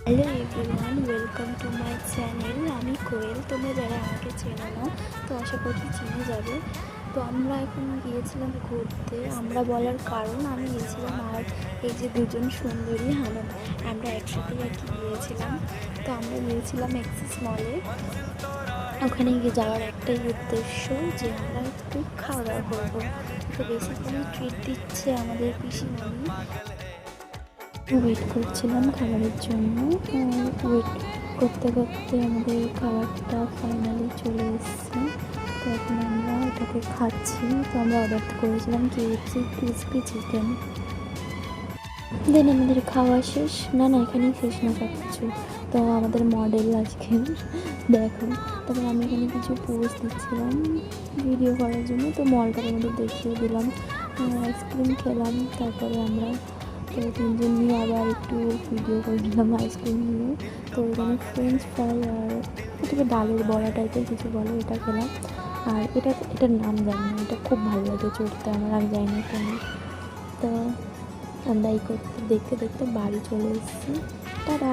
Hello everyone, welcome to my channel. আমি কোয়েল। তোমরা যারা আমাকে চেনো না, তো আশা করছি চিনে যাবে। তো আমরা এখন গিয়েছিলাম ঘুরতে। আমরা বলার কারণ, আমি গিয়েছিলাম আর এই যে দুজন সুন্দরী আমরা একসাথেই আর কি গিয়েছিলাম। তো আমরা গিয়েছিলাম এক্সিস মলে। ওখানে গিয়ে যাওয়ার একটাই উদ্দেশ্য যে আমরা একটু খাওয়া দাওয়া করবো। তো বেসিক্যালি ট্রিট দিচ্ছে আমাদের পিসিমণি। ওয়েট করছিলাম খাবারের জন্য। ওয়েট করতে করতে আমাদের খাবারটা ফাইনালি চলে এসেছে। তো এখন আমরা এটাকে খাচ্ছি। তো আমরা অর্ডার করেছিলাম KFC ক্রিসপি চিকেন। দেন আমাদের খাওয়া শেষ। না এখানেই শেষ না সব কিছু। তো আমাদের মডেল আজকে দেখো। তারপর আমি এখানে কিছু পোস্ট দিচ্ছিলাম ভিডিও করার জন্য। তো মলটার আমাদের দেখিয়ে দিলাম। আইসক্রিম খেলাম। তারপরে আমরা তো তিনজন নিয়ে আবার একটু ভিডিও করে নিলাম আইসক্রিম নিয়ে। তো এখানে ফ্রেঞ্চ ফ্রাই আর এটাকে ডালের বড়া টাইপের কিছু বলে, এটা খেলাম। আর এটার নাম জানি না। এটা খুব ভালো লাগে চড়তে আমার, আমি জানি না কেন। তো আমরা এই করতে দেখতে দেখতে বাড়ি চলে এসেছি। টাটা।